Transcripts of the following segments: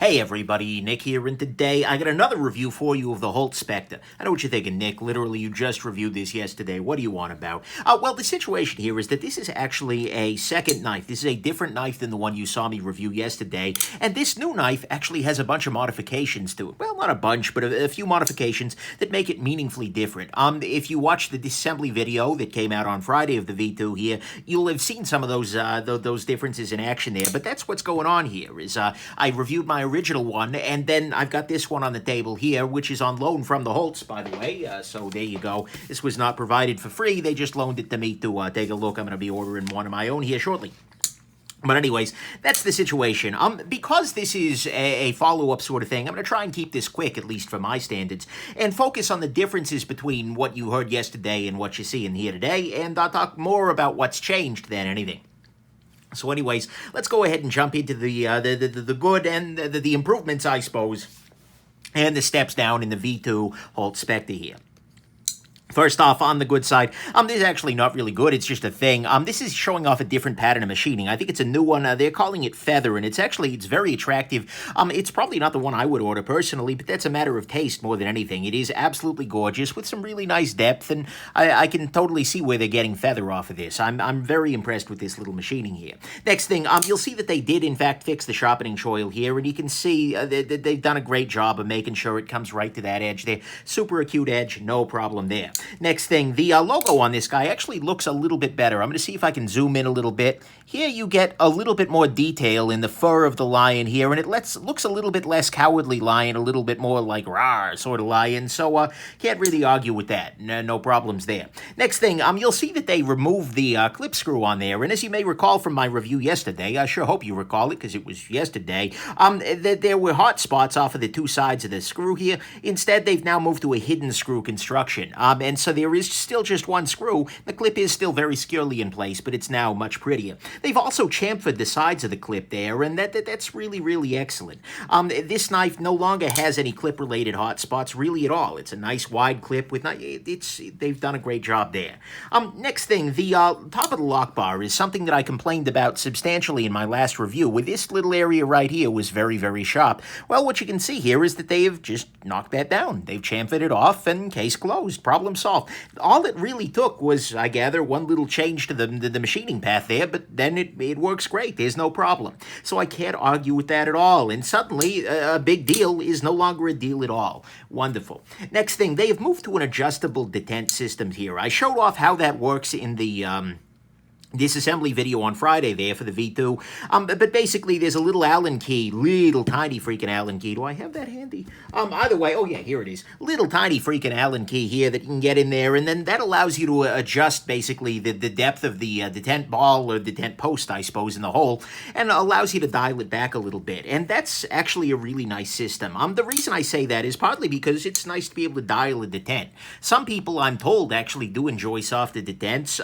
Hey everybody, Nick here, and today I got another review for you of the Holt Specter. I know what you're thinking, Nick. Literally, you just reviewed this yesterday. What do you want about? Well, the situation here is that this is actually a second knife. This is a different knife than the one you saw me review yesterday, and this new knife actually has a bunch of modifications to it. Well, not a bunch, but a few modifications that make it meaningfully different. If you watch the disassembly video that came out on Friday of the V2 here, you'll have seen some of those differences in action there, but that's what's going on here, is I reviewed my original one, and then I've got this one on the table here, which is on loan from the Holts, by the way, so there you go. This was not provided for free. They just loaned it to me to take a look. I'm going to be ordering one of my own here shortly. But anyways, that's the situation. Because this is a follow-up sort of thing, I'm going to try and keep this quick, at least for my standards, and focus on the differences between what you heard yesterday and what you see in here today, and I'll talk more about what's changed than anything. So anyways, let's go ahead and jump into the good and the improvements, I suppose, and the steps down in the V2 Holt Specter here. First off, on the good side, this is actually not really good. It's just a thing. This is showing off a different pattern of machining. I think it's a new one. They're calling it feather, and it's very attractive. It's probably not the one I would order personally, but that's a matter of taste more than anything. It is absolutely gorgeous with some really nice depth, and I can totally see where they're getting feather off of this. I'm very impressed with this little machining here. Next thing, you'll see that they did, in fact, fix the sharpening choil here, and you can see that they've done a great job of making sure it comes right to that edge there. Super acute edge, no problem there. Next thing, the logo on this guy actually looks a little bit better. I'm going to see if I can zoom in a little bit. Here you get a little bit more detail in the fur of the lion here, and it looks a little bit less cowardly lion, a little bit more like rawr sort of lion, so can't really argue with that. No problems there. Next thing, you'll see that they removed the clip screw on there, and as you may recall from my review yesterday, I sure hope you recall it because it was yesterday, there were hot spots off of the two sides of the screw here. Instead, they've now moved to a hidden screw construction, and so there is still just one screw. The clip is still very securely in place, but it's now much prettier. They've also chamfered the sides of the clip there, and that's really, really excellent. This knife no longer has any clip-related hot spots really at all. It's a nice wide clip with they've done a great job there. Next thing, the top of the lock bar is something that I complained about substantially in my last review. With this little area right here was very, very sharp. Well, what you can see here is that they have just knocked that down. They've chamfered it off, and case closed. Problem solved. All it really took was, I gather, one little change to the machining path there, but then it works great. There's no problem. So I can't argue with that at all. And suddenly, a big deal is no longer a deal at all. Wonderful. Next thing, they have moved to an adjustable detent system here. I showed off how that works in the disassembly video on Friday there for the V2, but basically there's a little Allen key, little tiny freaking Allen key. Do I have that handy? Either way, oh yeah, here it is. Little tiny freaking Allen key here that you can get in there, and then that allows you to adjust basically the depth of the detent ball or detent post, I suppose, in the hole, and allows you to dial it back a little bit, and that's actually a really nice system. The reason I say that is partly because it's nice to be able to dial a detent. Some people, I'm told, actually do enjoy softer detents,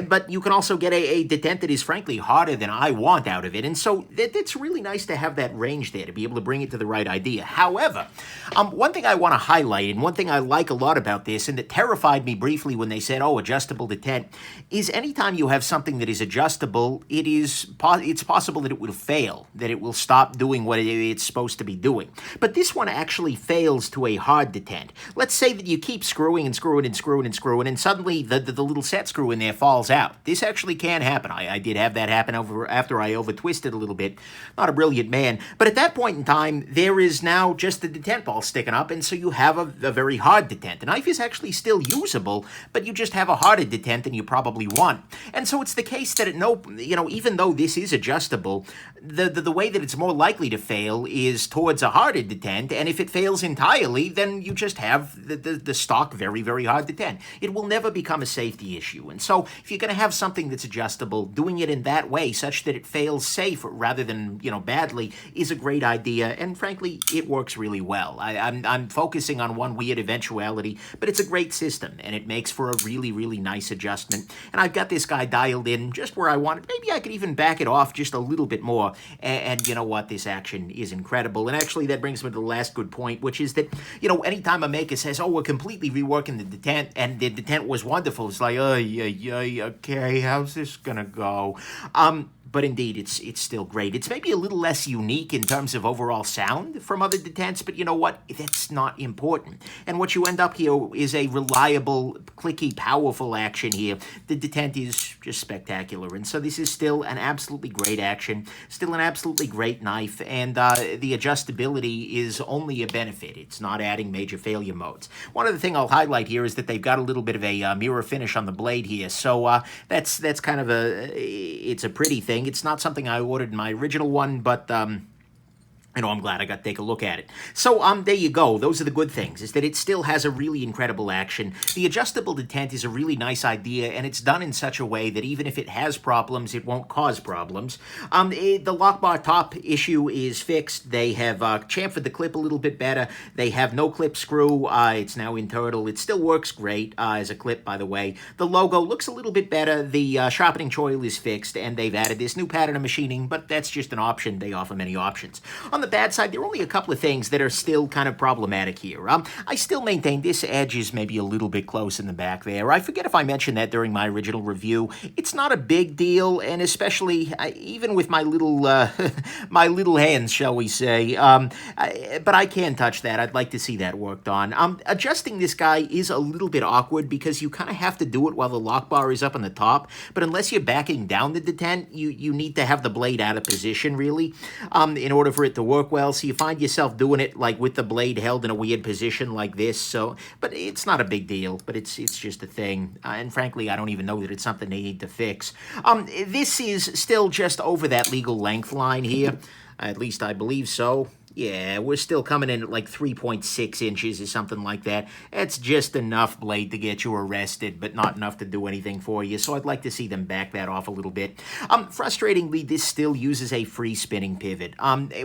but you can also get a detent that is frankly harder than I want out of it, and so it's really nice to have that range there to be able to bring it to the right idea. However, one thing I want to highlight, and one thing I like a lot about this, and that terrified me briefly when they said, oh, adjustable detent, is anytime you have something that is adjustable, it's possible that it will fail, that it will stop doing what it's supposed to be doing. But this one actually fails to a hard detent. Let's say that you keep screwing and screwing and screwing and screwing, and suddenly the little set screw in there falls out. This actually can happen. I did have that happen after I over-twisted a little bit. Not a brilliant man. But at that point in time, there is now just the detent ball sticking up, and so you have a very hard detent. The knife is actually still usable, but you just have a harder detent than you probably want. And so it's the case that even though this is adjustable, the way that it's more likely to fail is towards a harder detent, and if it fails entirely, then you just have the stock very, very hard detent. It will never become a safety issue. And so if you're going to have something that's adjustable, doing it in that way such that it fails safe rather than, badly, is a great idea, and frankly, it works really well. I'm focusing on one weird eventuality, but it's a great system, and it makes for a really, really nice adjustment, and I've got this guy dialed in just where I want it. Maybe I could even back it off just a little bit more, and you know what, this action is incredible. And actually, that brings me to the last good point, which is that, anytime a maker says, oh, we're completely reworking the detent, and the detent was wonderful, it's like, okay, how's this gonna go? but indeed, it's still great. It's maybe a little less unique in terms of overall sound from other detents, but you know what? That's not important. And what you end up here is a reliable, clicky, powerful action here. The detent is just spectacular, and so this is still an absolutely great action, still an absolutely great knife, and the adjustability is only a benefit. It's not adding major failure modes. One other thing I'll highlight here is that they've got a little bit of a mirror finish on the blade here, so that's kind of it's a pretty thing. It's not something I ordered in my original one, but I'm glad I got to take a look at it. So, there you go. Those are the good things, is that it still has a really incredible action. The adjustable detent is a really nice idea, and it's done in such a way that even if it has problems, it won't cause problems. The lock bar top issue is fixed. They have chamfered the clip a little bit better. They have no clip screw. It's now internal. It still works great as a clip, by the way. The logo looks a little bit better. The sharpening choil is fixed, and they've added this new pattern of machining, but that's just an option. They offer many options. On the bad side, there are only a couple of things that are still kind of problematic here. I still maintain this edge is maybe a little bit close in the back there. I forget if I mentioned that during my original review. It's not a big deal, and especially even with my little my little hands, shall we say. But I can touch that. I'd like to see that worked on. Adjusting this guy is a little bit awkward because you kind of have to do it while the lock bar is up on the top. But unless you're backing down the detent, you need to have the blade out of position, really, in order for it to work well. So you find yourself doing it like with the blade held in a weird position like this. So, but it's not a big deal, but it's just a thing. And frankly, I don't even know that it's something they need to fix. This is still just over that legal length line here. At least I believe so. Yeah, we're still coming in at like 3.6 inches or something like that. It's just enough blade to get you arrested, but not enough to do anything for you. So I'd like to see them back that off a little bit. Frustratingly, this still uses a free spinning pivot.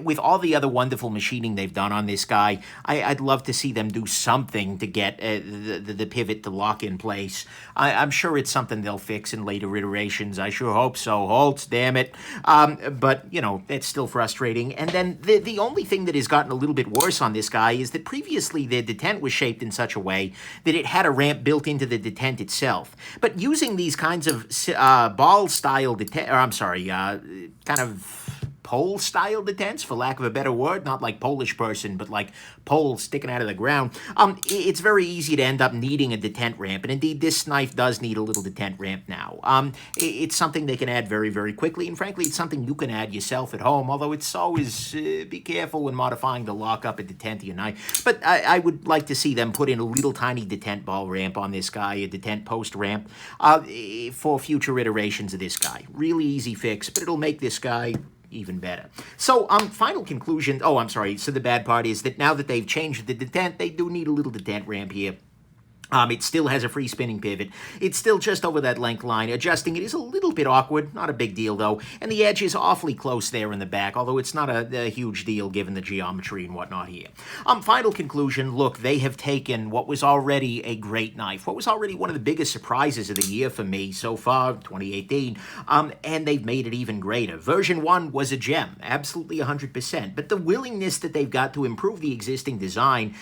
With all the other wonderful machining they've done on this guy, I'd love to see them do something to get the pivot to lock in place. I'm sure it's something they'll fix in later iterations. I sure hope so. Holt, damn it. But, it's still frustrating. And then the only thing that has gotten a little bit worse on this guy is that previously the detent was shaped in such a way that it had a ramp built into the detent itself. But using these kinds of ball-style kind of pole-style detents, for lack of a better word, not like Polish person, but like pole sticking out of the ground, it's very easy to end up needing a detent ramp, and indeed this knife does need a little detent ramp now. It's something they can add very, very quickly, and frankly, it's something you can add yourself at home, although it's always, be careful when modifying the lock-up a detent of your knife. But I would like to see them put in a little tiny detent ball ramp on this guy, a detent post ramp, for future iterations of this guy. Really easy fix, but it'll make this guy even better. So, final conclusion. Oh, I'm sorry. So the bad part is that now that they've changed the detent, they do need a little detent ramp here. It still has a free spinning pivot. It's still just over that length line. Adjusting it is a little bit awkward. Not a big deal, though. And the edge is awfully close there in the back, although it's not a huge deal given the geometry and whatnot here. Final conclusion. Look, they have taken what was already a great knife, what was already one of the biggest surprises of the year for me so far, 2018, and they've made it even greater. Version 1 was a gem, absolutely 100%. But the willingness that they've got to improve the existing design,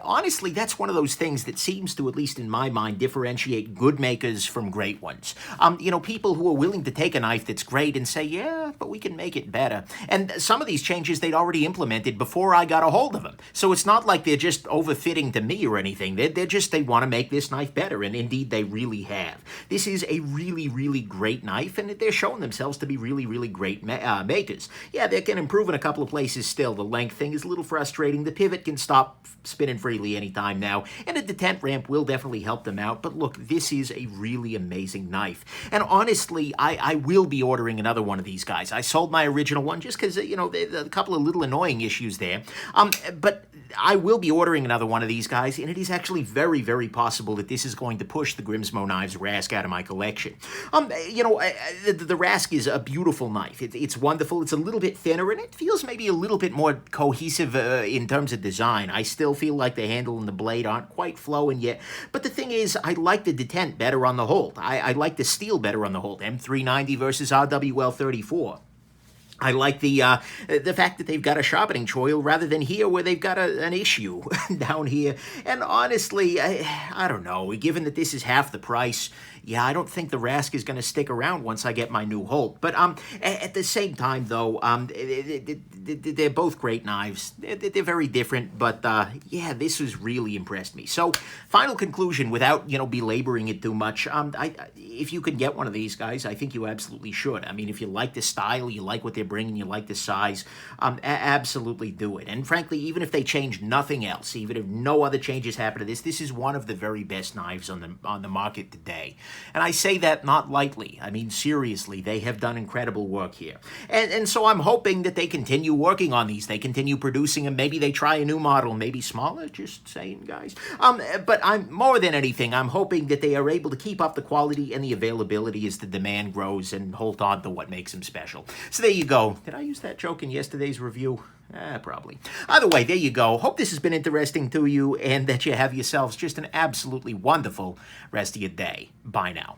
honestly, that's one of those things that seems to, at least in my mind, differentiate good makers from great ones. People who are willing to take a knife that's great and say, yeah, but we can make it better. And some of these changes they'd already implemented before I got a hold of them. So it's not like they're just overfitting to me or anything. They want to make this knife better, and indeed they really have. This is a really, really great knife, and they're showing themselves to be really, really great makers. Yeah, they can improve in a couple of places still. The length thing is a little frustrating. The pivot can stop spinning freely anytime now, and a detent ramp will definitely help them out. But look, this is a really amazing knife. And honestly, I will be ordering another one of these guys. I sold my original one just because, a couple of little annoying issues there. But I will be ordering another one of these guys, and it is actually very, very possible that this is going to push the Grimsmo Knives Rask out of my collection. The Rask is a beautiful knife. It's wonderful. It's a little bit thinner, and it feels maybe a little bit more cohesive in terms of design. I still feel like the handle and the blade aren't quite flowing yet. But the thing is, I like the detent better on the Holt. I like the steel better on the Holt. M390 versus RWL34. I like the fact that they've got a sharpening choil rather than here where they've got an issue down here. And honestly, I don't know. Given that this is half the price, yeah, I don't think the Rask is going to stick around once I get my new Holt. But at the same time, though, they're both great knives. They're very different, but yeah, this has really impressed me. So, final conclusion, without belaboring it too much, if you can get one of these guys, I think you absolutely should. I mean, if you like the style, you like what they're bringing, you like the size, absolutely do it. And frankly, even if they change nothing else, even if no other changes happen to this is one of the very best knives on the market today. And I say that not lightly. I mean, seriously, they have done incredible work here. And so I'm hoping that they continue working on these. They continue producing them. Maybe they try a new model, maybe smaller, just saying, guys. But I'm more than anything, I'm hoping that they are able to keep up the quality and the availability as the demand grows and hold on to what makes them special. So there you go. Did I use that joke in yesterday's review? Probably. Either way, there you go. Hope this has been interesting to you and that you have yourselves just an absolutely wonderful rest of your day. Bye now.